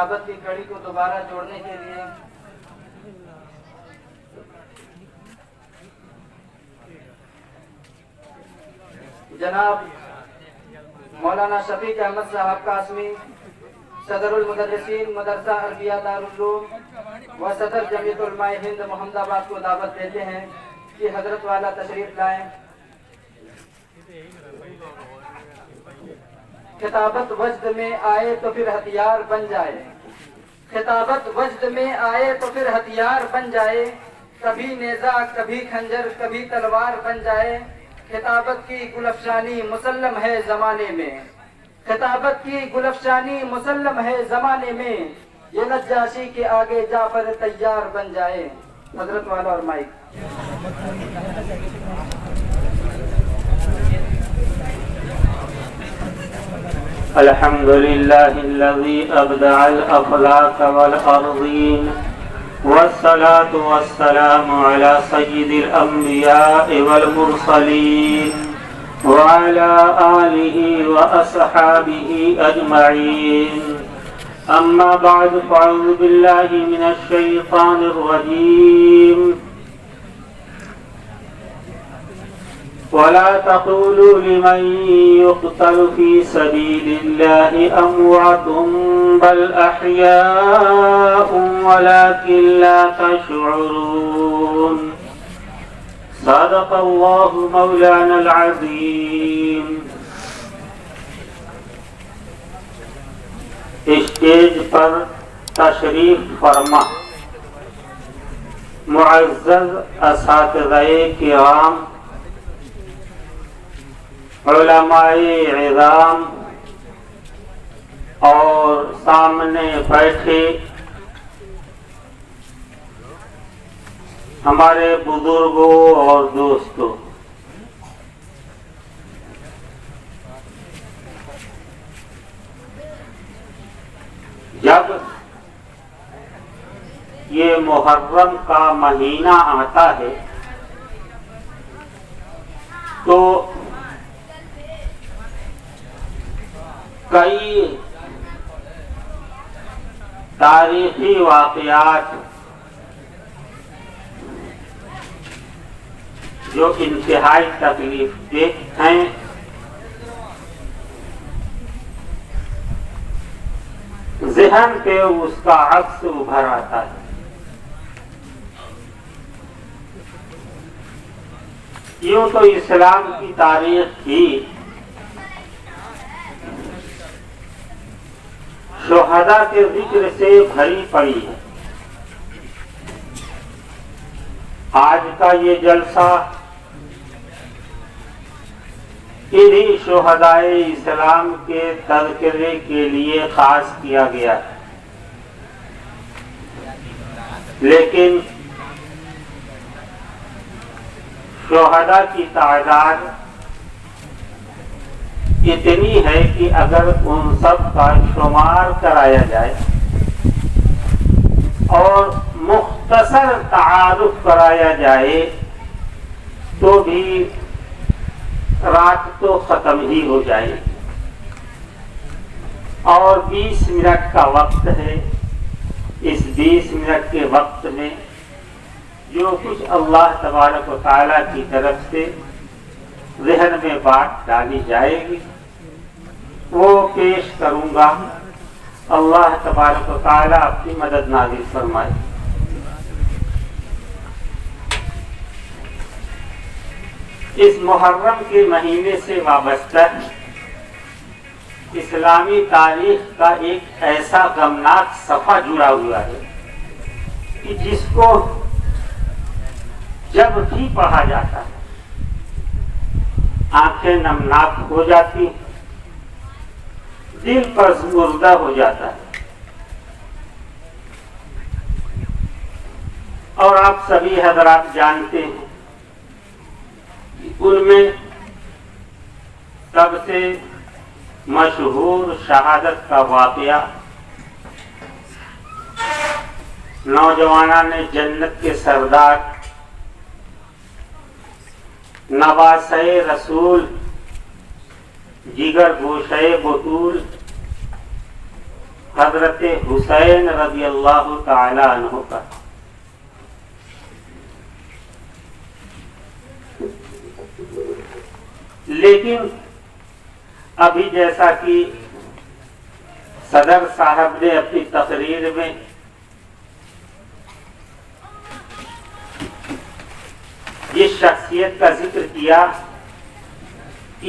خطابت کی کڑی کو دوبارہ جوڑنے کے لیے جناب مولانا شفیق احمد صاحب قاسمی، صدر المدرسین مدرسہ عربیہ دارالعلوم و صدر جمعیت علماء ہند محمد آباد کو دعوت دیتے ہیں کہ حضرت والا تشریف لائیں۔ خطابت وجد میں آئے تو پھر ہتھیار بن جائے، خطابت وجد میں آئے تو پھر ہتھیار بن جائے، کبھی نیزہ کبھی خنجر کبھی تلوار بن جائے۔ خطابت کی گلفشانی مسلم ہے زمانے میں، خطابت کی گلفشانی مسلم ہے زمانے میں، یہ نجاشی کے آگے جعفر تیار بن جائے۔ حضرت والا اور مائک۔ الحمد لله الذي أبدع الأفلاك والأرضين، والصلاة والسلام على سيد الأنبياء والمرسلين وعلى آله وأصحابه أجمعين، أما بعد فأعوذ بالله من الشيطان الرجيم، ولا تقولوا لمن يقتل في سبيل الله أموات بل أحياء ولكن لا تشعرون، صدق الله مولانا العظيم۔ اسٹیج پر تشریف فرما معزز اساتذہ کرام، علماء عظام اور سامنے بیٹھے ہمارے بزرگوں اور دوستوں، جب یہ محرم کا مہینہ آتا ہے تو کئی تاریخی واقعات جو انتہائی تکلیف دہ ہیں ذہن پہ اس کا عکس ابھر آتا ہے۔ یوں تو اسلام کی تاریخ ہی شہداء کے ذکر سے بھری پڑی ہے۔ آج کا یہ جلسہ انہی شہداء اسلام کے تذکرے کے لیے خاص کیا گیا ہے، لیکن شہداء کی تعداد اتنی ہے کہ اگر ان سب کا شمار کرایا جائے اور مختصر تعارف کرایا جائے تو بھی رات تو ختم ہی ہو جائے، اور 20 منٹ کا وقت ہے۔ اس 20 منٹ کے وقت میں جو کچھ اللہ تبارک و تعالیٰ کی طرف سے ذہن میں بات ڈالی جائے گی وہ پیش کروں گا۔ اللہ تبارک و تعالیٰ اپنی مدد نازل فرمائے۔ اس محرم کے مہینے سے وابستہ اسلامی تاریخ کا ایک ایسا غمناک صفحہ جڑا ہوا ہے کہ جس کو جب بھی پڑھا جاتا ہے آنکھیں نمناک ہو جاتی، دل پر مردہ ہو جاتا ہے۔ اور آپ سبھی حضرات جانتے ہیں کہ ان میں سب سے مشہور شہادت کا واقعہ نوجوانان جنت کے سردار نواسہ رسول جگر گوشہ بطول حضرت حسین رضی اللہ تعالی عنہ کا. لیکن ابھی جیسا کہ صدر صاحب نے اپنی تقریر میں جس شخصیت کا ذکر کیا،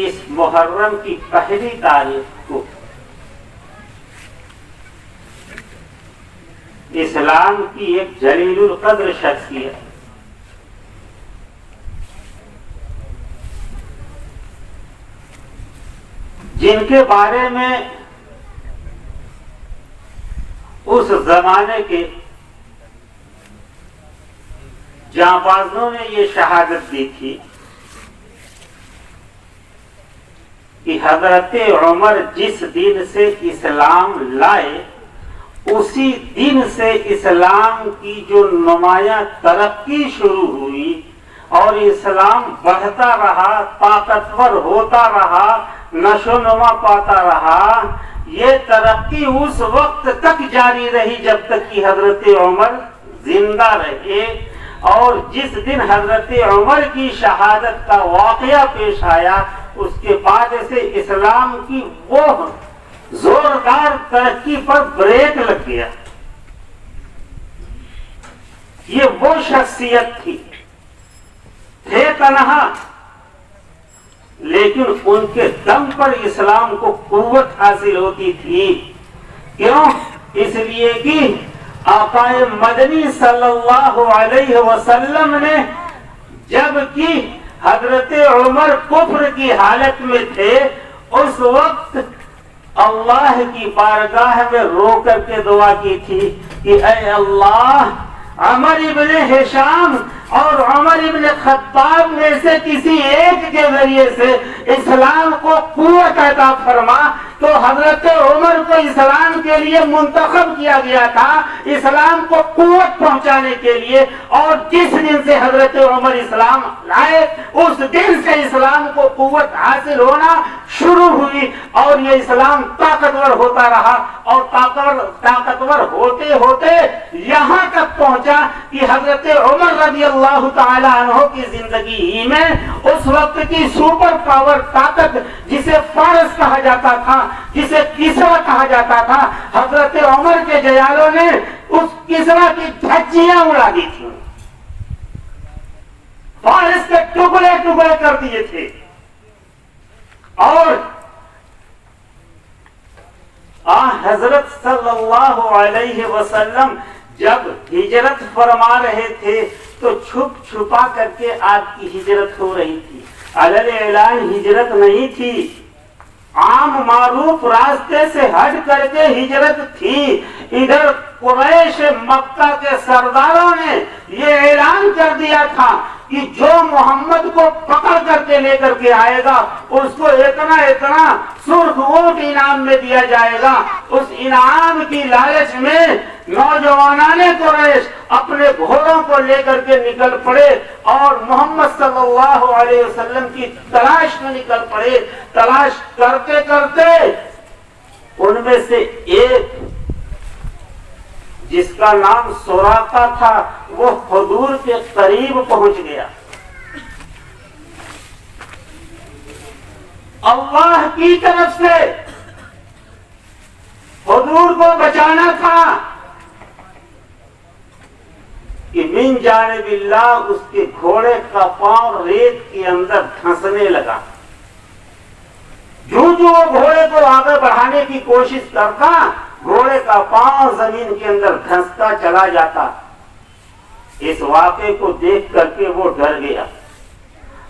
اس محرم کی پہلی تاریخ کو اسلام کی ایک جلیل القدر شخصیت جن کے بارے میں اس زمانے کے جانبازوں نے یہ شہادت دی تھی کہ حضرت عمر جس دن سے اسلام لائے اسی دن سے اسلام کی جو نمایاں ترقی شروع ہوئی اور اسلام بڑھتا رہا، طاقتور ہوتا رہا، نشو نما پاتا رہا. یہ ترقی اس وقت تک جاری رہی جب تک کہ حضرت عمر زندہ رہے. اور جس دن حضرت عمر کی شہادت کا واقعہ پیش آیا اس کے بعد سے اسلام کی وہ زوردار ترقی پر بریک لگ گیا. یہ وہ شخصیت تھی، تھے تنہا لیکن ان کے دم پر اسلام کو قوت حاصل ہوتی تھی. کیوں؟ اس لیے کہ آقا مدنی صلی اللہ علیہ وسلم نے جب کہ حضرت عمر کفر کی حالت میں تھے اس وقت اللہ کی بارگاہ میں رو کر کے دعا کی تھی کہ اے اللہ، عمر ابن ہشام اور عمر ابن خطاب میں سے کسی ایک کے ذریعے سے اسلام کو قوت عطا فرما. تو حضرت عمر کو اسلام کے لیے منتخب کیا گیا تھا، اسلام کو قوت پہنچانے کے لیے. اور جس دن سے حضرت عمر اسلام لائے اس دن سے اسلام کو قوت حاصل ہونا شروع ہوئی اور یہ اسلام طاقتور ہوتا رہا. اور طاقتور ہوتے ہوتے یہاں تک پہنچا کہ حضرت عمر رضی اللہ تعالی عنہ کی زندگی ہی میں اس وقت کی سپر پاور طاقت جسے فارس کہا جاتا تھا، جسے کسرا کہا جاتا تھا، حضرت عمر کے جیالوں نے اس کسرا کی دھجیاں اڑا دی تھی، فارس کے ٹکڑے ٹکڑے کر دیے تھے. اور حضرت صلی اللہ علیہ وسلم جب ہجرت فرما رہے تھے تو چھپ چھپا کر کے آپ کی ہجرت ہو رہی تھی. علل اعلان ہجرت نہیں تھی، عام معروف راستے سے ہٹ کر کے ہجرت تھی. ادھر قریش مکہ کے سرداروں نے یہ اعلان کر دیا تھا کہ جو محمد کو پکڑ کر کے لے کر کے آئے گا اس کو اتنا اتنا سرخ اونٹ انعام میں دیا جائے گا. اس انعام کی لالچ میں نوجوانان قریش اپنے گھوڑوں کو لے کر کے نکل پڑے اور محمد صلی اللہ علیہ وسلم کی تلاش میں نکل پڑے. تلاش کرتے کرتے ان میں سے ایک جس کا نام سوراقہ تھا وہ حضور کے قریب پہنچ گیا. اللہ کی طرف سے حضور کو بچانا تھا کہ من جانب اللہ اس کے گھوڑے کا پاؤں ریت کے اندر دھنسنے لگا. جو وہ گھوڑے کو آگے بڑھانے کی کوشش کرتا گھوڑے کا پاؤں زمین کے اندر دھنستا چلا جاتا. اس واقعے کو دیکھ کر کے وہ ڈر گیا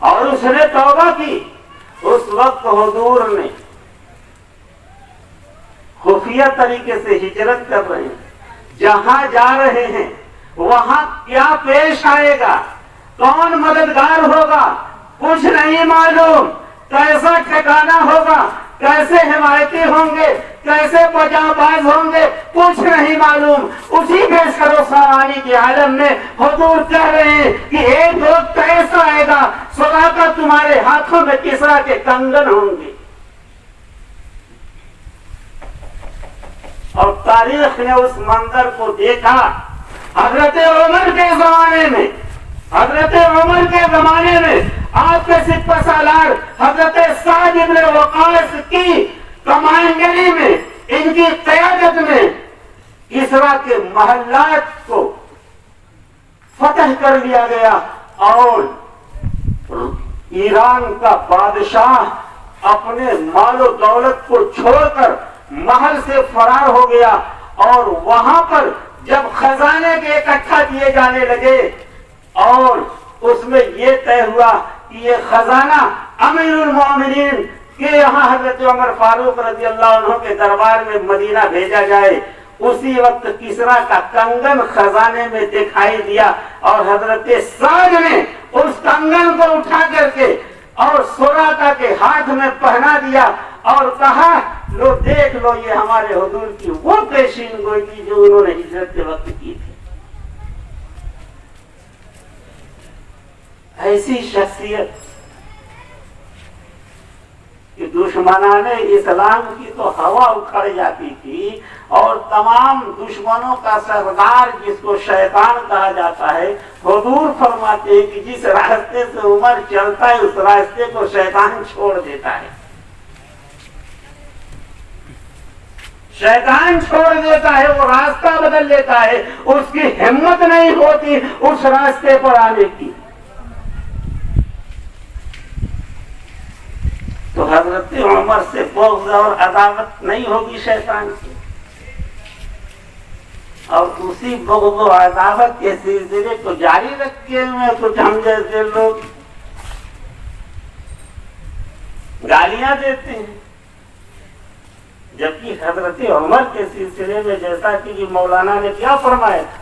اور اس نے توبہ کی. اس وقت حضور نے خفیہ طریقے سے ہجرت کر رہے ہیں، جہاں جا رہے ہیں وہاں کیا پیش آئے گا، کون مددگار ہوگا کچھ نہیں معلوم، کیسا ٹھکانا ہوگا، کیسے حمایتی ہوں گے، کیسے بجا باز ہوں گے، کچھ نہیں معلوم. اسی بے سر و سامانی کے عالم میں حضور کہہ رہے ہیں کہ ایک وقت ایسا آئے گا سوراقہ تمہارے ہاتھوں میں کسرا کے کنگن ہوں گے. اور تاریخ نے اس منظر کو دیکھا. حضرت عمر کے زمانے میں آپ کے سپہ سالار حضرت سعد بن وقاص کی کمانڈری میں، ان کی قیادت میں کسریٰ کے محلات کو فتح کر لیا گیا اور ایران کا بادشاہ اپنے مال و دولت کو چھوڑ کر محل سے فرار ہو گیا. اور وہاں پر جب خزانے کے اکٹھا کیے جانے لگے اور اس میں یہ طے ہوا کہ یہ خزانہ امیر المومنین کے یہاں حضرت عمر فاروق رضی اللہ عنہ کے دربار میں مدینہ بھیجا جائے، اسی وقت کسریٰ کا کنگن خزانے میں دکھائی دیا اور حضرت سعد نے اس کنگن کو اٹھا کر کے اور سراقہ کے ہاتھ میں پہنا دیا اور کہا لو دیکھ لو یہ ہمارے حضور کی وہ پیشین گوئی تھی جو انہوں نے ہجرت کے وقت کی تھی. ایسی شخصیت کہ دشمنان اسلام کی تو ہوا اکھڑ جاتی تھی اور تمام دشمنوں کا سردار جس کو شیطان کہا جاتا ہے، حضور فرماتے ہیں کہ جس راستے سے عمر چلتا ہے اس راستے کو شیطان چھوڑ دیتا ہے. شیطان چھوڑ دیتا ہے، وہ راستہ بدل لیتا ہے، اس کی ہمت نہیں ہوتی اس راستے پر آنے کی. تو حضرت عمر سے بغض اور عداوت نہیں ہوگی شیطان کی، اور اسی بغض و عداوت کے سلسلے کو جاری رکھے ہوئے کچھ ہم جیسے لوگ گالیاں دیتے ہیں، جبکہ حضرت عمر کے سلسلے میں جیسا کہ مولانا نے کیا فرمایا تھا،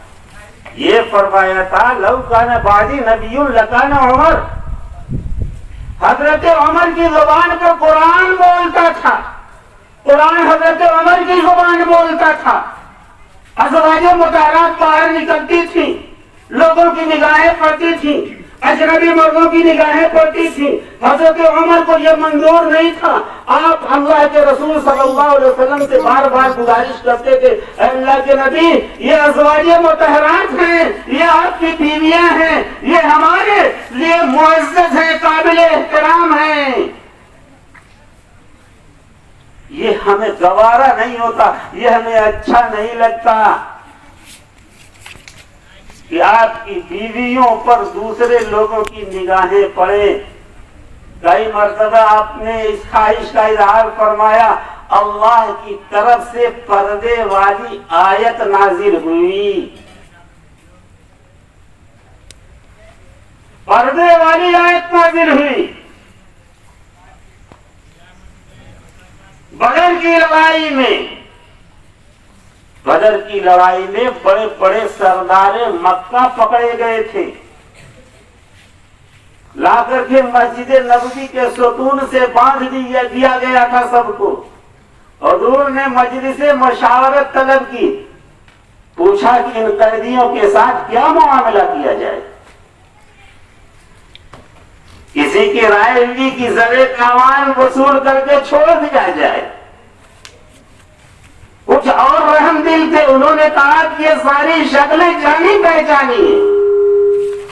یہ فرمایا تھا لو کان بعدی نبی لکان عمر. حضرت عمر کی زبان پر قرآن بولتا تھا، قرآن حضرت عمر کی زبان بولتا تھا. ازواج مطہرات باہر نکلتی تھی، لوگوں کی نگاہیں پڑتی تھی، اجنبی مردوں کی نگاہیں پڑتی تھی. حضرت عمر کو یہ منظور نہیں تھا. آپ اللہ کے رسول صلی اللہ علیہ وسلم سے بار بار گزارش کرتے تھے، اے اللہ کے نبی یہ ازواج مطہرات ہیں، یہ آپ کی بیویاں ہیں، یہ ہمارے لیے معزز ہیں، قابل احترام ہیں. یہ ہمیں گوارا نہیں ہوتا، یہ ہمیں اچھا نہیں لگتا کہ آپ کی بیویوں پر دوسرے لوگوں کی نگاہیں پڑیں. کئی مرتبہ آپ نے اس خواہش کا اظہار فرمایا، اللہ کی طرف سے پردے والی آیت نازل ہوئی، پردے والی آیت نازل ہوئی. بدر کی لڑائی میں بڑے بڑے سردار مکہ پکڑے گئے تھے، لا کر کے مسجد نبوی کے ستون سے باندھ دیا گیا تھا سب کو. حضور نے مجلس مشاورت طلب کی، پوچھا کہ ان قیدیوں کے ساتھ کیا معاملہ کیا جائے. کسی کی رائے ہوئی کہ زر تاوان وصول کر کے چھوڑ دیا جائے. کچھ اور رحم دل تھے، انہوں نے کہا کہ یہ ساری شکلیں جانی پہچانی ہیں،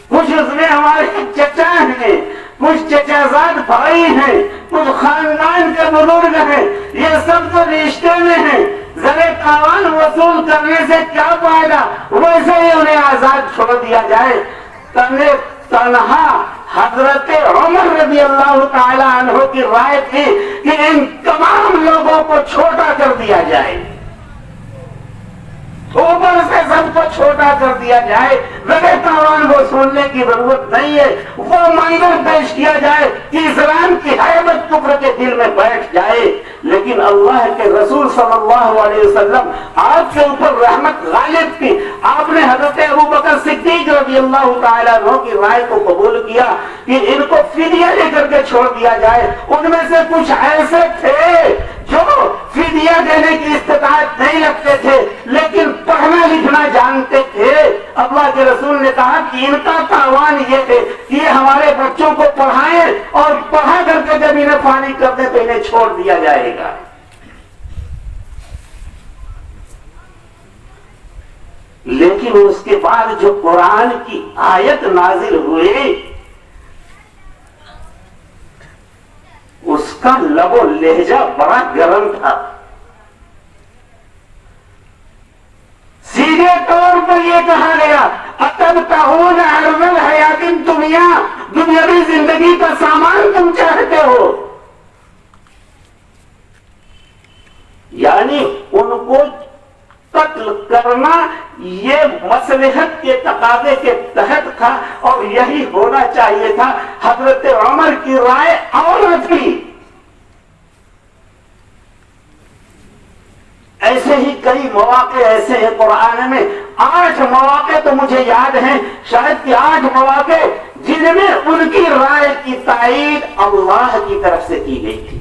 کچھ اس میں ہمارے چچا ہیں، کچھ چچا زاد بھائی ہیں، کچھ خاندان کے بزرگ ہیں، یہ سب تو رشتے میں ہیں، زر تاوان وصول کرنے سے کیا فائدہ، ویسے ہی انہیں آزاد چھوڑ دیا جائے. تنہا حضرت عمر رضی اللہ تعالی عنہ کی رائے تھی کہ ان تمام لوگوں کو چھوٹا کر دیا جائے، اوپر سے سب کو چھوٹا کر دیا جائے، زر تاوان کو سننے کی ضرورت نہیں ہے. وہ منظر پیش کیا جائے کہ اسلام کی ہیبت کفر کے دل میں بیٹھ جائے. لیکن اللہ کے رسول صلی اللہ علیہ وسلم آپ کے اوپر رحمت غالب تھی. آپ نے حضرت ابوبکر صدیق رضی اللہ تعالیٰ عنہ کی رائے کو قبول کیا کہ ان کو فدیہ لے کر کے چھوڑ دیا جائے. ان میں سے کچھ ایسے تھے جو فدیہ دینے کی استطاعت نہیں رکھتے تھے لیکن پڑھنا لکھنا جانتے تھے. اللہ کے رسول نے کہا کہ ان کا تاوان یہ ہے کہ یہ ہمارے بچوں کو پڑھائیں اور پڑھا کر کے جب انہیں فانی کرتے تو انہیں چھوڑ دیا جائے گا. لیکن اس کے بعد جو قرآن کی آیت نازل ہوئی اس کا لب و لہجہ بڑا گرم تھا. سیدھے طور پر یہ کہا گیا اتبتغون عرض الحیات الدنیا، دنیاوی زندگی کا سامان تم چاہتے ہو. یعنی ان کو قتل کرنا یہ مصلحت کے تقاضے کے تحت تھا اور یہی ہونا چاہیے تھا. حضرت عمر کی رائے اور تھی. ایسے ہی کئی مواقع ایسے ہیں قرآن میں، 8 مواقع تو مجھے یاد ہیں، شاید کہ 8 مواقع جن میں ان کی رائے کی تائید اللہ کی طرف سے کی گئی تھی.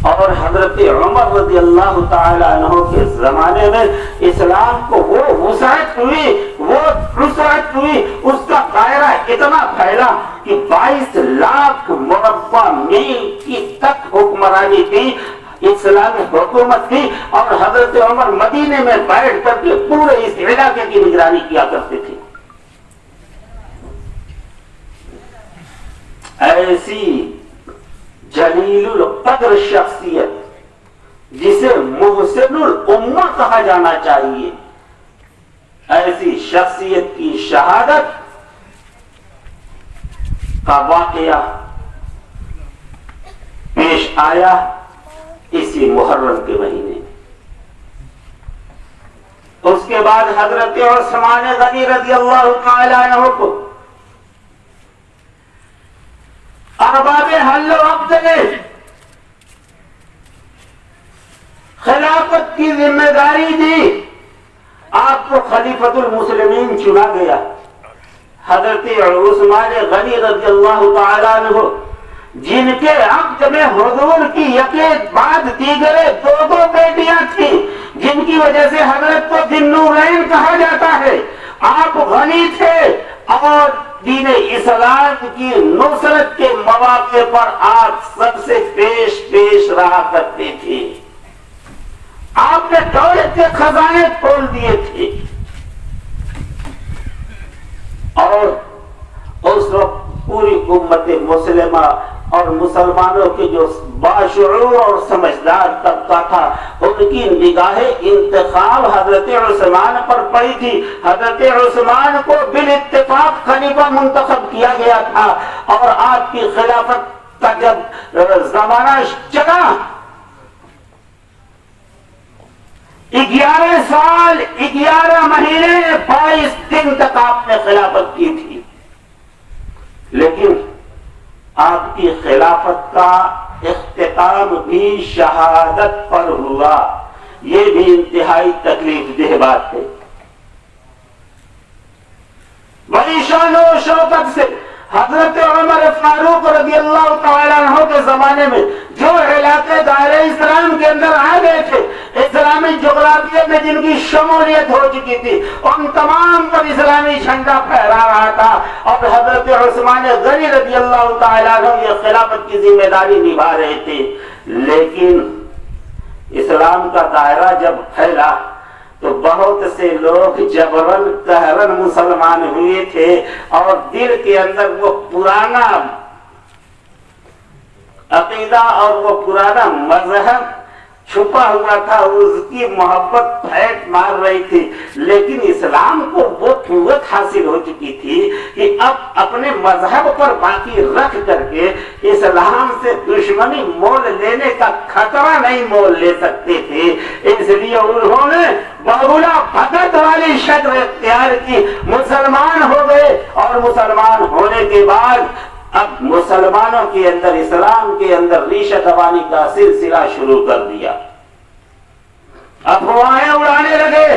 اور حضرت عمر رضی اللہ تعالی عنہ کے زمانے میں اسلام کو وہ وسعت ہوئی، وہ وسعت ہوئی، اس کا دائرہ اتنا پھیلا کہ 22 لاکھ مربع میل کی تک حکمرانی تھی، اسلامی حکومت تھی. اور حضرت عمر مدینے میں بیٹھ کر کے پورے اس علاقے کی نگرانی کیا کرتے تھے. ایسی جلیل القدر شخصیت جسے محسن الامہ کہا جانا چاہیے، ایسی شخصیت کی شہادت کا واقعہ پیش آیا اسی محرم کے مہینے. اس کے بعد حضرت عثمان غنی رضی اللہ تعالی عنہ کو ارباب حل و عقد نے خلافت کی ذمہ داری دی. آپ کو خلیفۃ المسلمین چنا گیا. حضرت عثمان غنی رضی اللہ تعالی عنہ جن کے عقد میں حضور کی یکے بعد دیگرے 2 بیٹیاں تھیں، جن کی وجہ سے حضرت کو ذی النورین کہا جاتا ہے. آپ غنی تھے اور دین اسلام کی نصرت کے مواقع پر آپ سب سے پیش رہا کرتے تھے. آپ نے دولت کے خزانے کھول دیے تھے اور اس وقت پوری امت مسلمہ اور مسلمانوں کے جو باشعور اور سمجھدار طبقہ تھا ان کی نگاہ انتخاب حضرت عثمان پر پڑی تھی. حضرت عثمان کو بالاتفاق خلیفہ منتخب کیا گیا تھا اور آپ کی خلافت کا جب زمانہ چلا 11 سال 11 مہینے 22 دن تک آپ نے خلافت کی تھی. لیکن آپ کی خلافت کا اختتام بھی شہادت پر ہوا. یہ بھی انتہائی تکلیف دہ بات ہے. بڑی شان و شوکت سے حضرت عمر فاروق رضی اللہ تعالیٰ عنہ کے زمانے میں جو علاقے دائرہ اسلام کے اندر آ گئے تھے، اسلامی جغرافیہ میں جن کی شمولیت ہو چکی تھی، ان تمام پر اسلامی جھنڈا پھہرا رہا تھا اور حضرت عثمان غنی رضی اللہ تعالیٰ عنہ یہ خلافت کی ذمہ داری نبھا رہے تھے. لیکن اسلام کا دائرہ جب پھیلا تو بہت سے لوگ جبرن قہرن مسلمان ہوئے تھے اور دل کے اندر وہ پرانا عقیدہ اور وہ پرانا مذہب چھپا ہوا تھا، اس کی محبت پھینک مار رہی تھی. لیکن اسلام کو وہ قوت حاصل ہو چکی تھی کہ اب اپنے مذہب پر باقی رکھ کر کے اسلام سے دشمنی مول لینے کا خطرہ نہیں مول لے سکتے تھے. اس لیے انہوں نے بغلا بھگت والی شکل اختیار کی، مسلمان ہو گئے اور مسلمان ہونے کے بعد اب مسلمانوں کے اندر اسلام کے اندر ریشہ دوانی کا سلسلہ شروع کر دیا. افواہیں اڑانے لگے.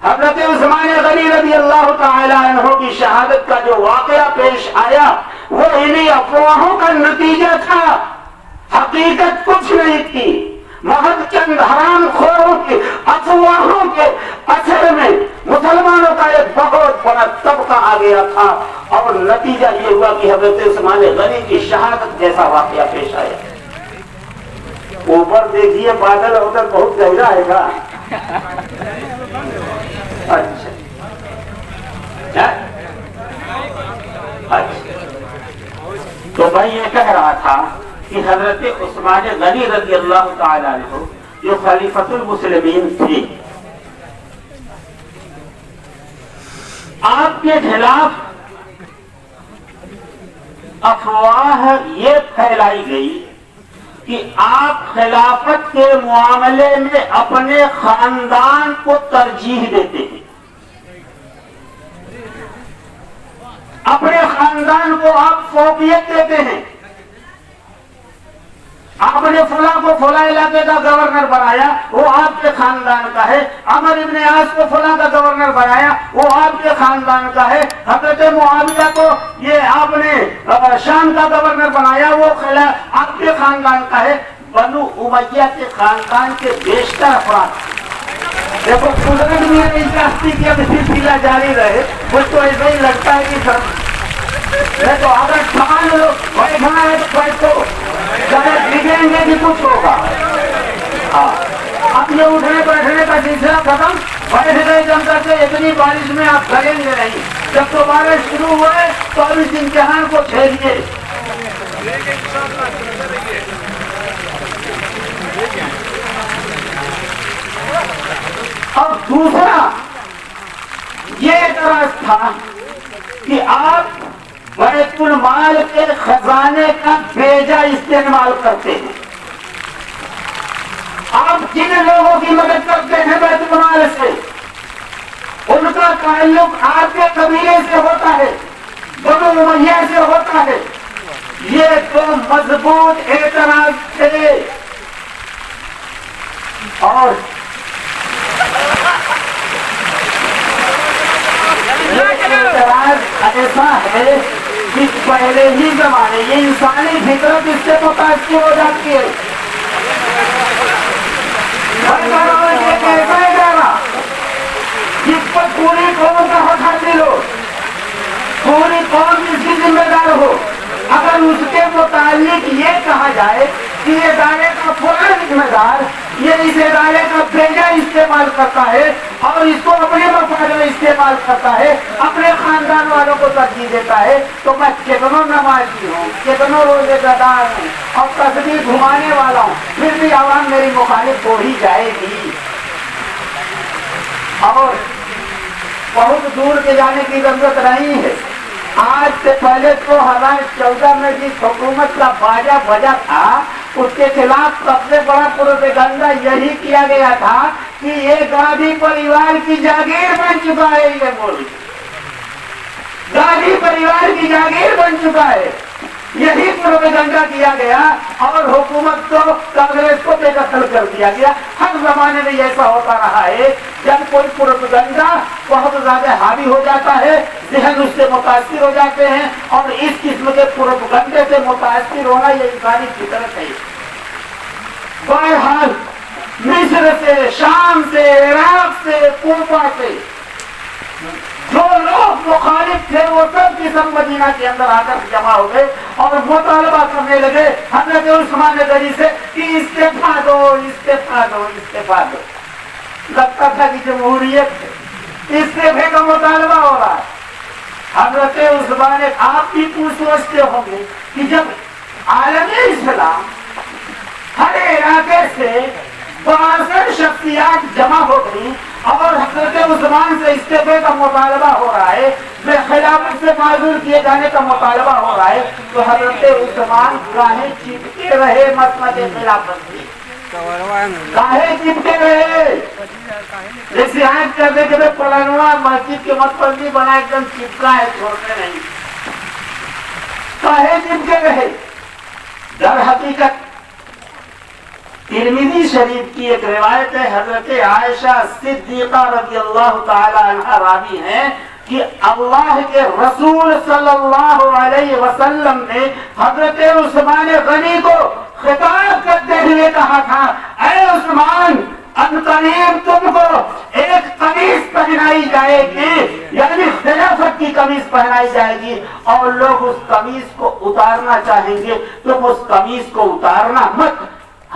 حضرت عثمان غنی رضی اللہ تعالی عنہ کی شہادت کا جو واقعہ پیش آیا وہ انہی افواہوں کا نتیجہ تھا. حقیقت کچھ نہیں تھی، محض چند حرام خوروں کی افواہوں کے اثر میں مسلمانوں کا ایک بہت بڑا طبقہ آ گیا تھا اور نتیجہ یہ ہوا کہ حضرت عثمان غنی کی شہادت جیسا واقعہ پیش آیا. اوپر دیکھیے بادل ادھر بہت گہرا ہے گا. اچھا تو میں یہ کہہ رہا تھا کہ حضرت عثمان غنی رضی اللہ تعالی عنہ جو خلیفۃ المسلمین تھے، آپ کے خلاف افواہ یہ پھیلائی گئی کہ آپ خلافت کے معاملے میں اپنے خاندان کو ترجیح دیتے ہیں، اپنے خاندان کو آپ فوقیت دیتے ہیں. آپ نے فلاں کو فلاں علاقے کا گورنر بنایا، وہ آپ کے خاندان کا ہے. عمر ابن عاص کو فلاں کا گورنر بنایا، وہ آپ کے خاندان کا ہے. حضرت معاویہ کو یہ آپ نے شام کا گورنر بنایا، وہ آپ کے خاندان کا ہے. بنو امیہ کے خاندان کے بیشتر افراد دیکھو قدرت میں دلچسپی کی اب سلسلہ جاری رہے. مجھ تو ایسا ہی لگتا ہے کہ سر تو اگر ٹھان لو بیٹھنا ہے تو بیٹھو، لکھیں گے کہ کچھ ہوگا. اب یہ اٹھنے بیٹھنے کا سلسلہ ختم، بیٹھ گئے جم کر کے اتنی بارش میں آپ لگیں گے نہیں. جب تو بارش شروع ہوئے تو اب اس امتحان کو چھیڑیے. اب دوسرا یہ اعتراض تھا کہ آپ بیت المال کے خزانے کا بیجا استعمال کرتے ہیں. آپ جن لوگوں کی مدد کرتے ہیں بیت المال سے، ان کا تعلق آپ کے قبیلے سے ہوتا ہے، بنو امیہ سے ہوتا ہے. یہ تو مضبوط اعتراض تھے. اور اعتراض ایسا ہے کہ پہلے ہی زمانے یہ انسانی فطرت اس سے متاثر ہو جاتی ہے. ایک ایسا ادارہ جس پر پوری قوم کا حق حاصل ہو، پوری قوم اس کی ذمہ دار ہو، اگر اس کے متعلق یہ کہا جائے کہ یہ ادارے کا فلاں ذمہ دار یہ اس ادارے کا بیجا استعمال کرتا ہے اور اس کو اپنے مفاد میں استعمال کرتا ہے، اپنے خاندان والوں کو ترجیح دیتا ہے، تو میں کتنوں نمازی ہوں، کتنوں روزے دار ہوں اور تسبیح گھمانے والا ہوں، پھر بھی عوام میری مخالف ہو ہی جائے گی. اور بہت دور کے جانے کی ضرورت نہیں ہے. آج سے پہلے 2014 میں جس حکومت کا باجا بجا تھا اس کے خلاف سب سے بڑا پروپیگنڈا یہی کیا گیا تھا کہ یہ گاندھی پریوار کی جاگیر بن چکا ہے. یہ ملک گاندھی پریوار کی جاگیر بن چکا ہے، یہی پروپیگنڈا کیا گیا اور حکومت کو کانگریس کو بے دخل کر دیا گیا. ہر زمانے میں ایسا ہوتا رہا ہے. جب کوئی پروپیگنڈا بہت زیادہ حاوی ہو جاتا ہے، ذہن اس سے متاثر ہو جاتے ہیں، اور اس قسم کے پروپیگنڈے سے متاثر ہونا یہ انسانی فطرت ہے. بہرحال مصر سے، شام سے، عراق سے، کوفہ سے جو لوگ مخالف تھے وہ سب کی سب مدینہ کے اندر آ کر جمع ہو گئے اور مطالبہ کرنے لگے حضرت عثمان غنی سے کہ استعفا دو، استعفا دو، استعفا دو. لگتا تھا کہ جمہوریت استعفے کا مطالبہ ہو رہا ہے. حضرت عثمان، آپ بھی سوچتے ہوں گے کہ جب عالم اسلام ہر علاقے سے 62 شخصیات جمع ہو گئی اور حضرت عثمان سے استعفے کا مطالبہ ہو رہا ہے، میں خلافت سے معذور کیے جانے کا مطالبہ ہو رہا ہے، تو حضرت عثمان کاہے چپکے رہے مسند خلافت سے؟ کاہے چپکے رہے؟ جیسے آج کہتے کہ پلانوا مسجد کے متبندی بنا ایک دم چپکا ہے، چھوڑتے نہیں. کاہے چپکے رہے؟ در حقیقت ترمذی شریف کی ایک روایت ہے، حضرت عائشہ صدیقہ رضی اللہ تعالی عنہا راوی ہیں کہ اللہ کے رسول صلی اللہ علیہ وسلم نے حضرت عثمان غنی کو خطاب کرتے ہوئے کہا تھا، اے عثمان، ان قریب تم کو ایک قمیص پہنائی جائے گی، یعنی خلافت کی قمیص پہنائی جائے گی، اور لوگ اس قمیص کو اتارنا چاہیں گے، تم اس قمیص کو اتارنا مت.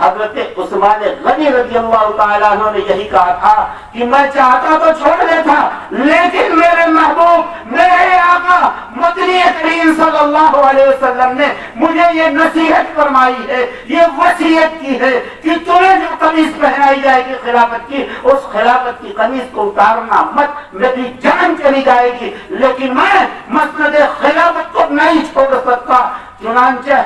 حضرت عثمان غنی رضی اللہ تعالیٰ عنہ نے یہی کہا تھا کہ میں چاہتا تو چھوڑ دیتا، لیکن میرے محبوب میرے آقا مدنی کریم صلی اللہ علیہ وسلم نے مجھے یہ نصیحت فرمائی ہے، یہ وصیت کی ہے کہ تمہیں جو قمیص پہنائی جائے گی خلافت کی، اس خلافت کی قمیص کو اتارنا مت، میری جان چلی جائے گی، لیکن میں مسند خلافت کو نہیں چھوڑ سکتا۔ چنانچہ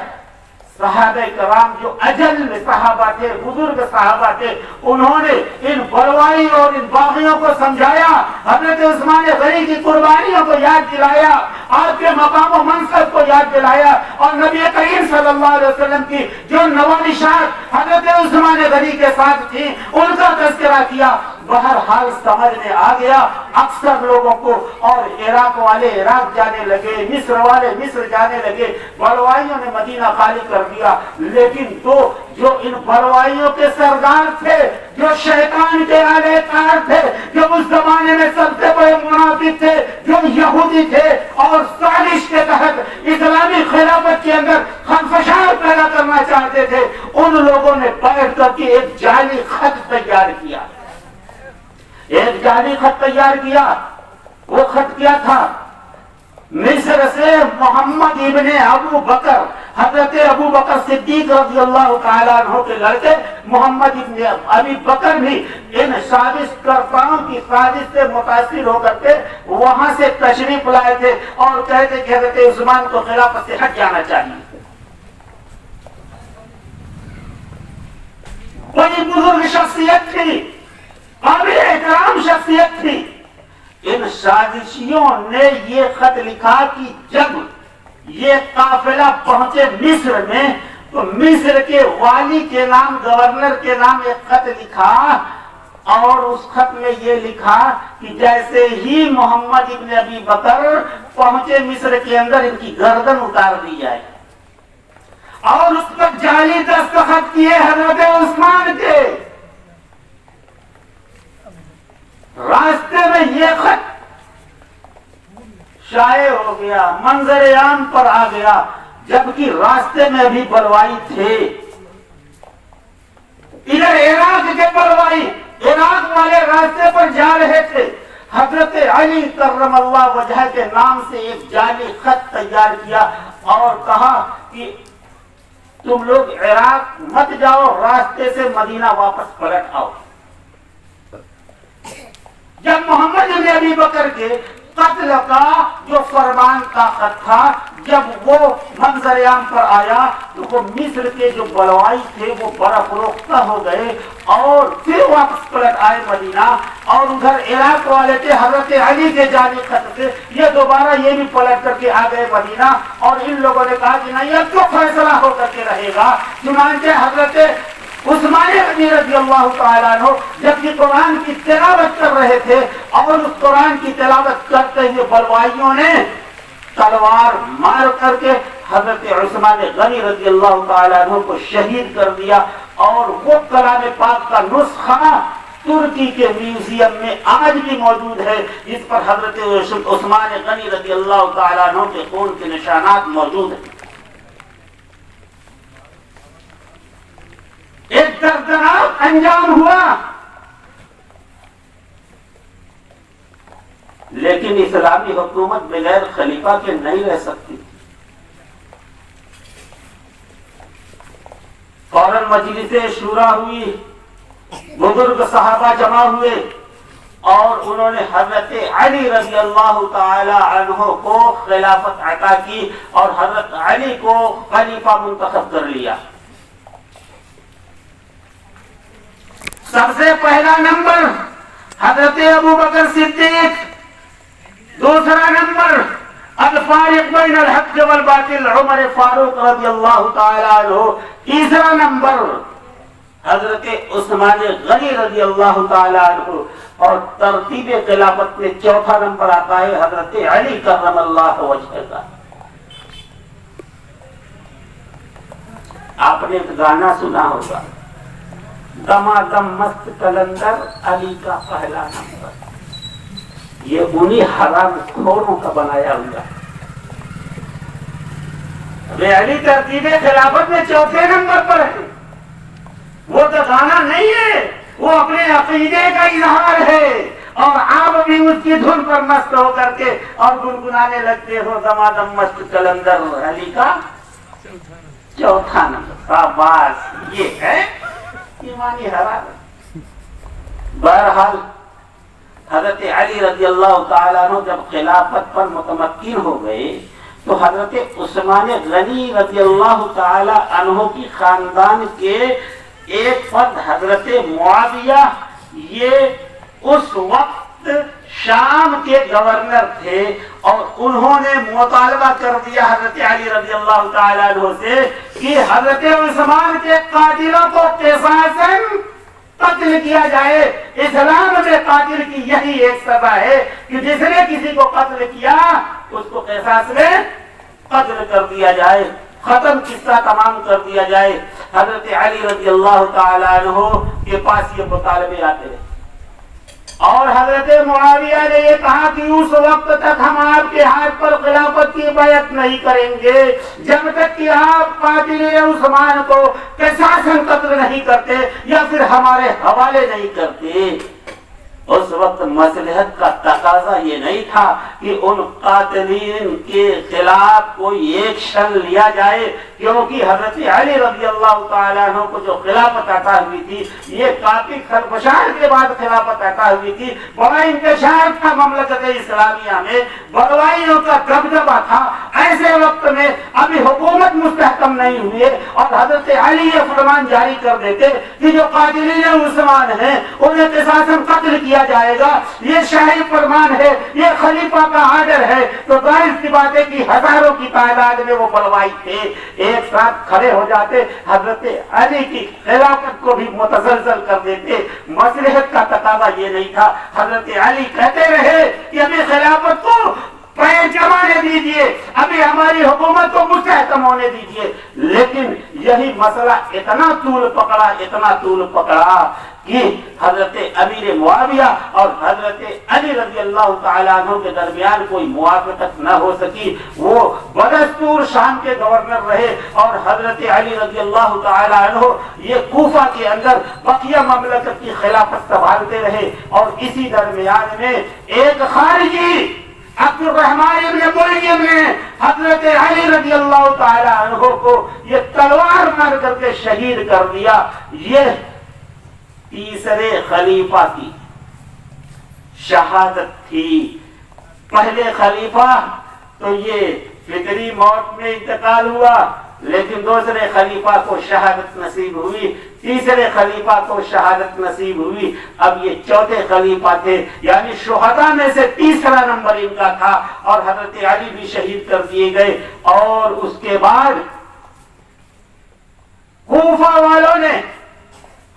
صحابہ کرام جو اجل میں صحابہ تھے، بزرگ صحابہ تھے، انہوں نے ان بلوائی اور ان باغیوں کو سمجھایا، حضرت عثمان غنی کی قربانیوں کو یاد دلایا، آپ کے مقام و منصب کو یاد دلایا، اور نبی کریم صلی اللہ علیہ وسلم کی جو نوانشات حضرت عثمان غنی کے ساتھ تھیں ان کا تذکرہ کیا۔ بہرحال سمجھ میں آ گیا اکثر لوگوں کو، اور عراق والے عراق جانے لگے، مصر والے مصر جانے لگے، بلوائیوں نے مدینہ خالی کر دیا۔ لیکن تو جو ان بلوائیوں کے سردار تھے، جو شیطان کے آلے کار تھے، جو اس زمانے میں سب سے بڑے منافق تھے، جو یہودی تھے اور سازش کے تحت اسلامی خلافت کے اندر خدشات پیدا کرنا چاہتے تھے، ان لوگوں نے بیٹھ کر کے ایک جعلی خط تیار کیا، ایک جعلی خط تیار کیا۔ وہ خط کیا تھا؟ مصر سے محمد ابن ابو بکر، حضرت ابو بکر صدیق رضی اللہ تعالیٰ عنہ کے لڑکے محمد ابن ابی بکر بھی ان سازش کرتاؤں کی سازش سے متاثر ہو کر کے وہاں سے تشریف لائے تھے اور کہتے کہ حضرت عثمان کو خلافت سے ہٹ جانا چاہیے۔ بڑی بزرگ شخصیت تھی، قابل احترام شخصیت تھی۔ ان سازشیوں نے یہ خط لکھا کہ جب یہ قافلہ پہنچے مصر میں تو مصر کے والی کے نام، گورنر کے نام ایک خط لکھا، اور اس خط میں یہ لکھا کہ جیسے ہی محمد ابن ابی بکر پہنچے مصر کے اندر ان کی گردن اتار دی جائے، اور اس پر جعلی دستخط کیے حضرت عثمان کے۔ راستے میں یہ خط شائع ہو گیا، منظر عام پر آ گیا، جبکہ راستے میں بھی بلوائی تھے۔ ادھر عراق کے بلوائی عراق والے راستے پر جا رہے تھے، حضرت علی کرم اللہ وجہ کے نام سے ایک جعلی خط تیار کیا اور کہا کہ تم لوگ عراق مت جاؤ، راستے سے مدینہ واپس پلٹ آؤ۔ جب محمد ابن ابی بکر کے قتل کا جو فرمان کا خط تھا، جب وہ منظر عام پر آیا تو وہ مصر کے جو بلوائی تھے وہ بڑا فروختہ ہو گئے اور پھر واپس پلٹ آئے مدینہ، اور ادھر عراق والے تھے حضرت علی کے جعلی خط سے، یہ دوبارہ یہ بھی پلٹ کر کے آ گئے مدینہ، اور ان لوگوں نے کہا کہ نہیں اب تو فیصلہ ہو کر کے رہے گا۔ چنانچہ حضرت عثمان غنی رضی اللہ تعالیٰ عنہ جبکہ قرآن کی تلاوت کر رہے تھے، اور اس قرآن کی تلاوت کرتے ہوئے بلوائیوں نے تلوار مار کر کے حضرت عثمان غنی رضی اللہ تعالیٰ عنہ کو شہید کر دیا، اور وہ کلام پاک کا نسخہ ترکی کے میوزیم میں آج بھی موجود ہے، جس پر حضرت عثمان غنی رضی اللہ تعالیٰ عنہ کے خون کے نشانات موجود ہیں۔ ایک دردناک انجام ہوا، لیکن اسلامی حکومت بغیر خلیفہ کے نہیں رہ سکتی۔ فوراً مجلس شورا ہوئی، بزرگ صحابہ جمع ہوئے، اور انہوں نے حضرت علی رضی اللہ تعالی عنہ کو خلافت عطا کی اور حضرت علی کو خلیفہ منتخب کر لیا۔ سب سے پہلا نمبر حضرت ابو بکر صدیق، دوسرا نمبر الفارق بین الحق والباطل عمر فاروق رضی اللہ تعالی عنہ، تیسرا نمبر حضرت عثمان غنی رضی اللہ تعالی عنہ، اور ترتیب خلافت میں چوتھا نمبر آتا ہے حضرت علی کرم اللہ وجہ کا۔ آپ نے ایک گانا سنا ہوگا، دمادم مست کلندر علی کا پہلا نمبر، یہ انہی حرام خوروں کا بنایا ہوا۔ علی ترتیب خلافت میں چوتھے نمبر پر ہے، وہ تو گانا نہیں ہے، وہ اپنے عقیدے کا اظہار ہے، اور آپ بھی اس کی دھن پر مست ہو کر کے اور گنگنانے لگتے ہو دمادم مست کلندر علی کا چوتھا نمبر۔ شاباش، یہ ہے ایمانی حرارت۔ بہرحال حضرت علی رضی اللہ تعالیٰ عنہ جب خلافت پر متمکن ہو گئے تو حضرت عثمان غنی رضی اللہ تعالیٰ عنہ کی خاندان کے ایک فرد حضرت معاویہ، یہ اس وقت شام کے گورنر تھے، اور انہوں نے مطالبہ کر دیا حضرت علی رضی اللہ تعالیٰ عنہ سے کہ حضرت عثمان کے قاتلوں کو قصاصاً قتل کیا جائے۔ اسلام میں قاتل کی یہی ایک سزا ہے کہ جس نے کسی کو قتل کیا اس کو قصاص میں قتل کر دیا جائے، ختم قصہ تمام کر دیا جائے۔ حضرت علی رضی اللہ تعالیٰ عنہ کے پاس یہ مطالبے آتے ہیں، اور حضرت معاویہ نے یہ کہا کہ اس وقت تک ہم آپ کے ہاتھ پر خلافت کی بیعت نہیں کریں گے جب تک کہ آپ قاتل عثمان کو قصاصاً قتل نہیں کرتے یا پھر ہمارے حوالے نہیں کرتے۔ اس وقت مصلحت کا تقاضا یہ نہیں تھا کہ ان قاتلین کے خلاف کوئی ایکشن لیا جائے، کیونکہ حضرت علی رضی اللہ تعالیٰ عنہ کو جو خلافت عطا ہوئی تھی یہ کافی خربشار کے بعد خلافت عطا ہوئی تھی، بڑا انتشار تھا مملکت اسلامیہ میں، بڑوائیوں کا دبدبہ تھا۔ ایسے وقت میں ابھی حکومت مستحکم نہیں ہوئی اور حضرت علی یہ فرمان جاری کر دیتے کہ جو قاتلین عثمان ہیں انہیں قصاصاً قتل کیا جائے گا، یہ شاہی فرمان ہے، یہ خلیفہ کا آرڈر ہے، تو ظاہر سی بات ہے کہ ہزاروں کی تعداد میں وہ بلوائی تھے ایک ساتھ کھڑے ہو جاتے، حضرت علی کی خلافت کو بھی متزلزل کر دیتے۔ مصلحت کا تقاضا یہ نہیں تھا۔ حضرت علی کہتے رہے کہ ابھی خلافت کو پیر جمانے دیجئے، ابھی ہماری حکومت کو مستحکم ہونے دیجئے، لیکن یہی مسئلہ اتنا طول پکڑا کہ حضرت امیر معاویہ اور حضرت علی رضی اللہ تعالیٰ عنہ کے درمیان کوئی موافقت نہ ہو سکی۔ وہ بدستور شام کے گورنر رہے اور حضرت علی رضی اللہ تعالیٰ عنہ یہ کوفہ کے اندر بقیہ مملکت کی خلافت سنبھالتے رہے، اور اسی درمیان میں ایک خارجی عبد الرحمن ابن ملجم نے حضرت علی رضی اللہ تعالیٰ عنہ کو یہ تلوار مار کر کے شہید کر دیا۔ یہ تیسرے خلیفہ کی شہادت تھی۔ پہلے خلیفہ تو یہ فطری موت میں انتقال ہوا، لیکن دوسرے خلیفہ کو شہادت نصیب ہوئی، تیسرے خلیفہ کو شہادت نصیب ہوئی، اب یہ چوتھے خلیفہ تھے، یعنی شہداء میں سے تیسرا نمبر ان کا تھا، اور حضرت علی بھی شہید کر دیے گئے۔ اور اس کے بعد کوفہ والوں نے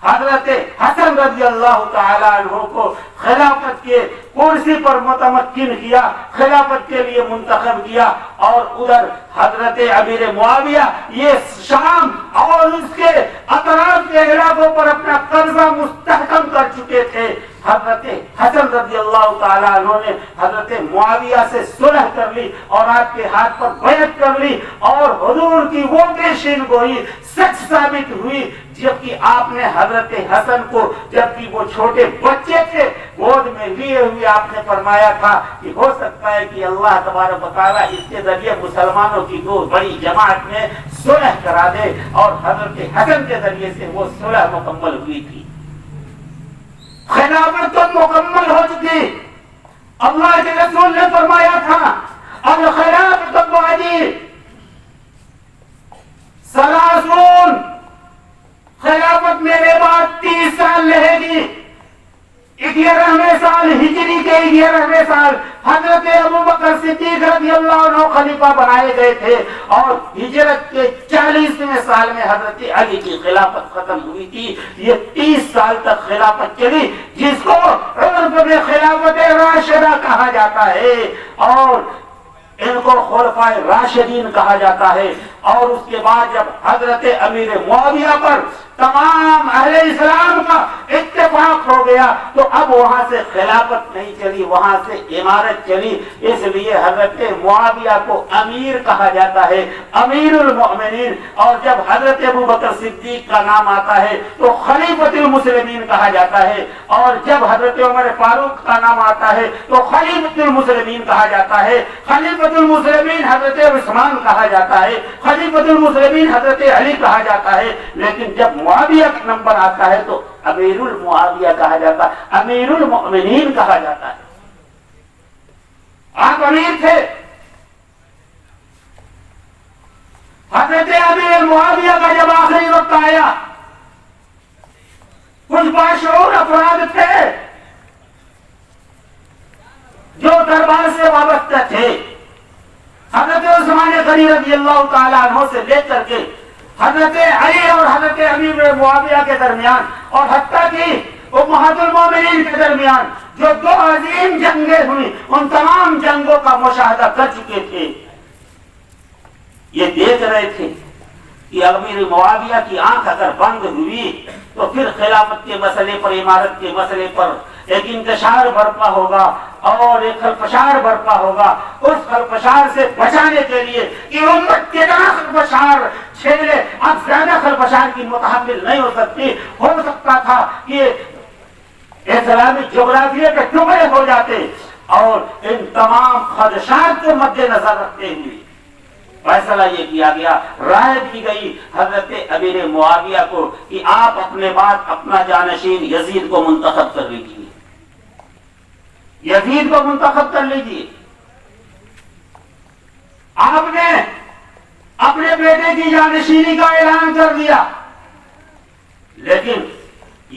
حضرت حسن رضی اللہ تعالیٰ عنہ کو خلافت کے کرسی پر متمکن کیا، خلافت کے لیے منتخب کیا، اور ادھر حضرت امیر معاویہ یہ شام اور اس کے اطراف کے علاقوں پر اپنا قبضہ مستحکم کر چکے تھے۔ حضرت حسن رضی اللہ تعالیٰ عنہ نے حضرت معاویہ سے صلح کر لی اور آپ کے ہاتھ پر بیعت کر لی، اور حضور کی وہ پیشین گوئی سچ ثابت ہوئی، جبکہ آپ نے حضرت حسن کو جبکہ وہ چھوٹے بچے تھے گود میں لیے ہوئے آپ نے فرمایا تھا کہ ہو سکتا ہے کہ اللہ تبارک و تعالیٰ اس کے ذریعے مسلمانوں کی دو بڑی جماعت میں صلح کرا دے، اور حضرت حسن کے ذریعے سے وہ صلح مکمل ہوئی تھی۔ خلافت تو مکمل ہو چکی، اللہ کے رسول نے فرمایا تھا الخلافت بعدی ثلاثون، خلافت میرے بعد 30 سال رہے گی۔ 11ویں سال ہجری کے 11ویں سال حضرت ابوبکر صدیق رضی اللہ عنہ خلیفہ بنائے گئے تھے، اور ہجرت کے 40ویں سال میں حضرت علی کی خلافت ختم ہوئی تھی۔ یہ 30 سال تک خلافت چلی، جس کو عرف میں خلافت راشدہ کہا جاتا ہے، اور ان کو خلفائے راشدین کہا جاتا ہے۔ اور اس کے بعد جب حضرت امیر معاویہ پر تمام اہل اسلام کا اتفاق ہو گیا تو اب وہاں سے خلافت نہیں چلی، وہاں سے امارت چلی. اس لیے حضرت معاویہ کو امیر کہا جاتا ہے، امیر المؤمنین. اور جب حضرت ابوبکر صدیق کا نام آتا ہے تو خلیفۃ المسلمین کہا جاتا ہے، اور جب حضرت عمر فاروق کا نام آتا ہے تو خلیفۃ المسلمین کہا جاتا ہے. خلیفۃ المسلمین حضرت عثمان کہا جاتا ہے، خلیفۃ المسلمین حضرت علی کہا جاتا ہے. لیکن جب معاویہ کا نمبر آتا ہے تو امیر المعاویہ کہا جاتا ہے، امیر المؤمنین کہا جاتا ہے. آپ امیر تھے. حضرت امیر معاویہ کا جب آخری وقت آیا، کچھ باشعور افراد تھے جو دربار سے وابستہ تھے. حضرت عثمان غنی رضی اللہ تعالیٰ عنہ سے لے کر کے حضرت علی اور حضرت امیر معاویہ کے درمیان، اور حتیٰ کہ امہات المومنین کے درمیان جو دو عظیم جنگیں ہوئی، ان تمام جنگوں کا مشاہدہ کر چکے تھے. یہ دیکھ رہے تھے کہ امیر معاویہ کی آنکھ اگر بند ہوئی تو پھر خلافت کے مسئلے پر، امارت کے مسئلے پر ایک انتشار برپا ہوگا اور ایک خلفشار برپا ہوگا. اس خلفشار سے بچانے کے لیے کہ امت کتنا خلفشار چھیلے، اب زیادہ خلفشار کی متحمل نہیں ہو سکتی. ہو سکتا تھا کہ اسلامی جغرافیے کے ٹکڑے ہو جاتے، اور ان تمام خدشات کو مد نظر رکھتے ہوئے فیصلہ یہ کیا گیا، رائے دی گئی حضرت امیر معاویہ کو کہ آپ اپنے بعد اپنا جانشین یزید کو منتخب کر لیجیے، یزید کو منتخب کر لیجیے. آپ نے اپنے بیٹے کی جانشینی کا اعلان کر دیا. لیکن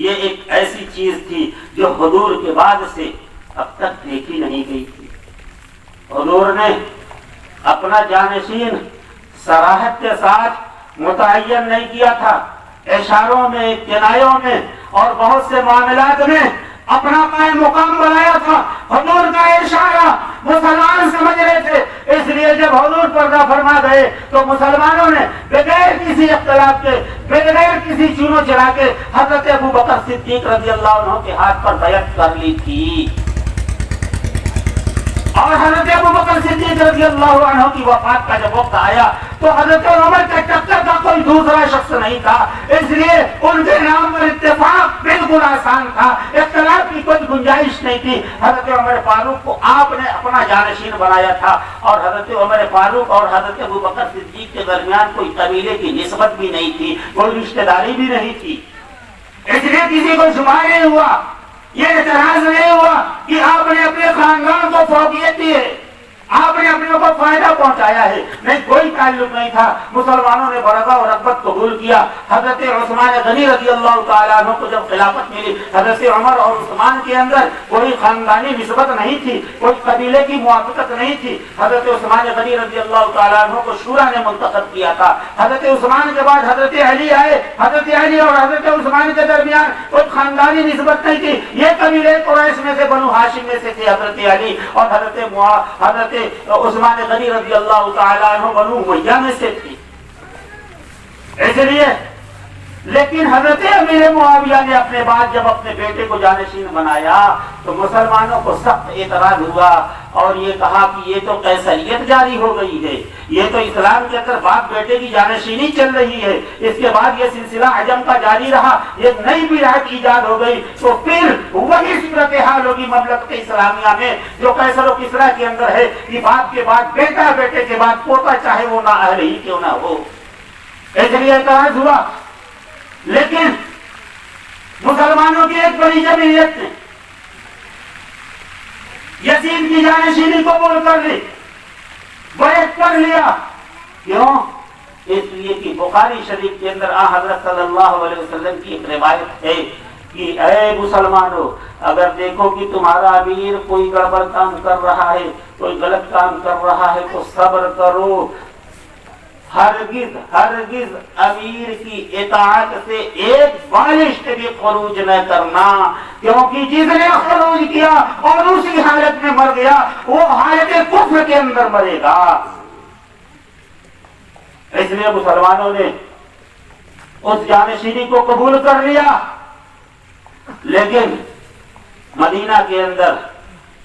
یہ ایک ایسی چیز تھی جو حضور کے بعد سے اب تک دیکھی نہیں گئی تھی. حضور نے اپنا جانشین صراحت کے ساتھ متعین نہیں کیا تھا، اشاروں میں، کنایوں میں اور بہت سے معاملات میں اپنا قائم مقام بنایا تھا. حضور کا اشارہ مسلمان سمجھ رہے تھے، اس لیے جب حضور پردہ فرما گئے تو مسلمانوں نے بغیر کسی اختلاف کے، بغیر کسی چونو چرا کے حضرت ابوبکر صدیق رضی اللہ عنہ کے ہاتھ پر بیعت کر لی تھی. اور حضرت ابوبکر صدیق رضی اللہ عنہ کی وفات کا جب وقت آیا تو حضرت عمر کے ٹکر کا کوئی دوسرا شخص نہیں تھا، اس لیے ان کے نام پر اتفاق بالکل آسان تھا، اختلاف کی کوئی گنجائش نہیں تھی. حضرت عمر فاروق کو آپ نے اپنا جانشین بنایا تھا، اور حضرت عمر فاروق اور حضرت ابوبکر صدیق کے درمیان کوئی قبیلے کی نسبت بھی نہیں تھی، کوئی رشتہ داری بھی نہیں تھی. اس لیے کسی کو شمار نہیں ہوا، یہ اعتراض نہیں ہوا کہ آپ نے اپنے خاندان کو فوقیت دی ہے، آپ نے اپنے کو فائدہ پہنچایا ہے. نہیں، کوئی تعلق نہیں تھا. مسلمانوں نے برکت اور رغبت قبول کیا. حضرت عثمان غنی رضی اللہ تعالیٰ عنہ کو جب خلافت ملی، حضرت عمر اور عثمان کے اندر کوئی خاندانی نسبت نہیں تھی، کوئی قبیلے کی موافقت نہیں تھی. حضرت عثمان غنی رضی اللہ تعالیٰ عنہ کو شورا نے منتخب کیا تھا. حضرت عثمان کے بعد حضرت علی آئے. حضرت علی اور حضرت عثمان کے درمیان کوئی خاندانی نسبت نہیں تھی. یہ قبیلے قریش میں سے، بنو ہاشم میں سے تھے حضرت علی، اور حضرت عثمان غنی رضی اللہ تعالیٰ عنہ بنو امیہ میں سے تھی. اس لیے لیکن حضرت امیر معاویہ نے اپنے بعد جب اپنے بیٹے کو جانشین بنایا تو مسلمانوں کو سخت اعتراض ہوا، اور یہ کہا کہ یہ تو قیصریت جاری ہو گئی ہے، یہ تو اسلام کے اندر باپ بیٹے کی جانشینی چل رہی ہے. اس کے بعد یہ سلسلہ عجم کا جاری رہا، ایک نئی بدعت ایجاد ہو گئی. تو پھر وہی صورتحال ہوگی مملکت اسلامیہ میں جو قیصر و کسریٰ کے اندر ہے کہ باپ کے بعد بیٹا، بیٹے کے بعد پوتا، چاہے وہ نااہل ہی کیوں نہ ہو. اس لیے اعتراض ہوا. لیکن مسلمانوں کی ایک بڑی جمعیت نے یزید کی جانشینی قبول کر لی، بیعت کر لیا. کیوں؟ اس لیے کہ بخاری شریف کے اندر حضرت صلی اللہ علیہ وسلم کی ایک روایت ہے کہ اے مسلمانوں، اگر دیکھو کہ تمہارا امیر کوئی گڑبڑ کام کر رہا ہے، کوئی غلط کام کر رہا ہے تو صبر کرو. ہرگز ہرگز امیر کی اطاعت سے ایک بالشت بھی خروج نہ کرنا، کیونکہ جس نے خروج کیا اور اسی حالت میں مر گیا وہ حالت کفر کے اندر مرے گا. اس لیے مسلمانوں نے اس جانشینی کو قبول کر لیا. لیکن مدینہ کے اندر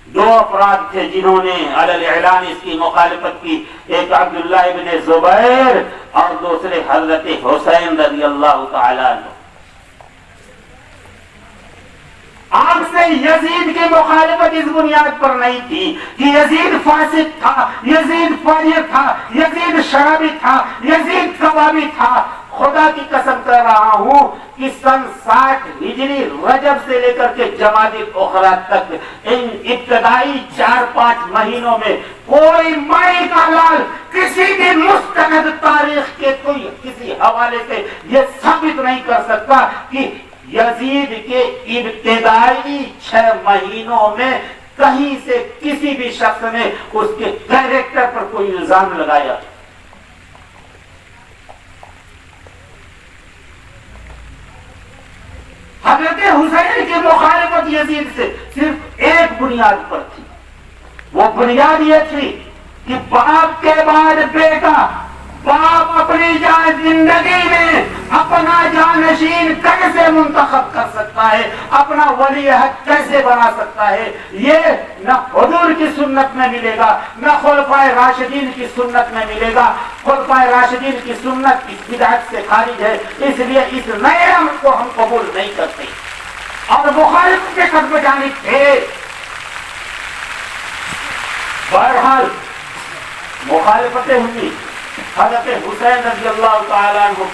دو افراد تھے جنہوں نے علی الاعلان اس کی مخالفت کی. ایک عبداللہ ابن زبیر اور دوسرے حضرت حسین رضی اللہ تعالی عنہ. آگ سے یزید کی مخالفت اس بنیاد پر نہیں تھی کہ یزید فاسق تھا، یزید فاجر تھا، یزید شرابی تھا، یزید کبابی تھا. خدا کی قسم کر رہا ہوں کہ سن 60 ہجری رجب سے لے کر کے جمادی الاخری تک ان ابتدائی 4-5 مہینوں میں کوئی مائی کا لال کسی بھی مستند تاریخ کے کوئی کسی حوالے سے یہ ثابت نہیں کر سکتا کہ یزید کے ابتدائی 6 مہینوں میں کہیں سے کسی بھی شخص نے اس کے کیریکٹر پر کوئی الزام لگایا. حضرت حسین کی مخالفت یزید سے صرف ایک بنیاد پر تھی. وہ بنیاد یہ تھی کہ باپ کے بعد بیٹا، باپ اپنی زندگی میں اپنا جانشین کیسے منتخب کر سکتا ہے، اپنا ولی عہد کیسے بنا سکتا ہے. یہ نہ حضور کی سنت میں ملے گا، نہ خلفائے راشدین کی سنت میں ملے گا. خلفائے راشدین کی سنت اس بدعت سے خارج ہے، اس لیے اس نئے عمل کو ہم قبول نہیں کرتے. اور مخالف کے قدم جانب تھے. بہرحال مخالفتیں ہوئی. حضرت حسین رضی اللہ تعالیٰ عنہ کو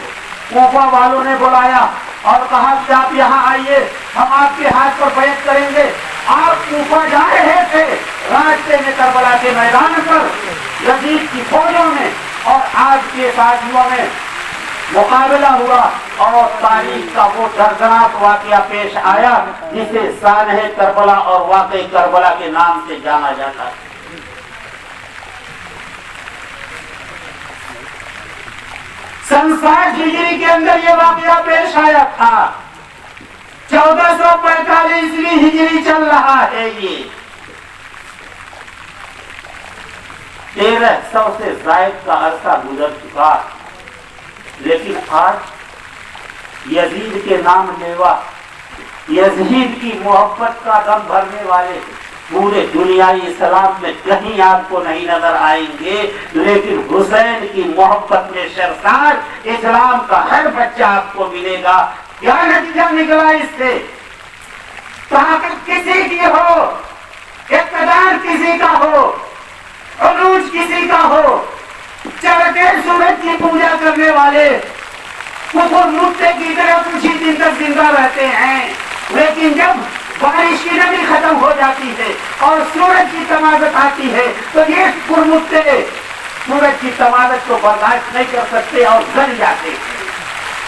کوفہ والوں نے بلایا اور کہا کہ آپ یہاں آئیے، ہم آپ کے ہاتھ پر بیعت کریں گے. آپ کوفہ جا رہے تھے، راستے میں کربلا کے میدان پر یزید کی فوجوں میں اور آپ کے ساتھیوں میں مقابلہ ہوا اور تاریخ کا وہ دردناک واقعہ پیش آیا جسے سانحہ کربلا اور واقعہ کربلا کے نام سے جانا جاتا ہے. سن 60 ہجری کے اندر یہ واقعہ پیش آیا تھا. 1445 ہجری چل رہا ہے. یہ 1300 سے زائد کا عرصہ گزر چکا. لیکن آج یزید کے نام لیوا، یزید کی محبت کا دم بھرنے والے پورے دنیائی اسلام میں کہیں آپ کو نہیں نظر آئیں گے. لیکن حسین کی محبت میں سرشار اسلام کا ہر بچہ آپ کو ملے گا. کیا نتیجہ نکلا اس سے؟ طاقت کسی کی ہو، اقتدار کسی کا ہو، عروج کسی کا ہو، چڑھتے سورج کی پوجا کرنے والے کفر مٹے کی طرح کچھ ہی دن تک زندہ رہتے ہیں. لیکن جب بارش کی نمی ختم ہو جاتی ہے اور سورج کی تمازت آتی ہے تو یہ پرمتے سورج کی تمازت کو برداشت نہیں کر سکتے اور گل جاتے ہیں.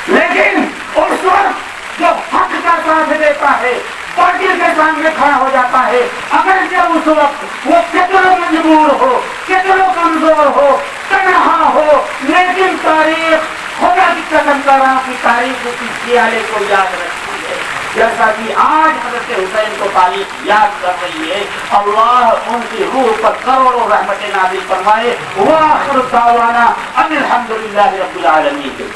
لیکن اس وقت جو حق کا ساتھ دیتا ہے، باطل کے سامنے کھڑا ہو جاتا ہے، اگر جب اس وقت وہ کتنا مجبور ہو، کتنا کمزور ہو، تنہا ہو، لیکن تاریخ خدا کی قسم کر رہا ہوں کہ تاریخ اس سیالے کو یاد رکھتی ہے. جیسا کہ آج حضرت حسین کو تاریخ یاد کر رہی ہے. اللہ ان کی روح پر کروڑوں رحمتیں نازل فرمائے. وآخر دعوانا ان الحمدللہ رب العالمین.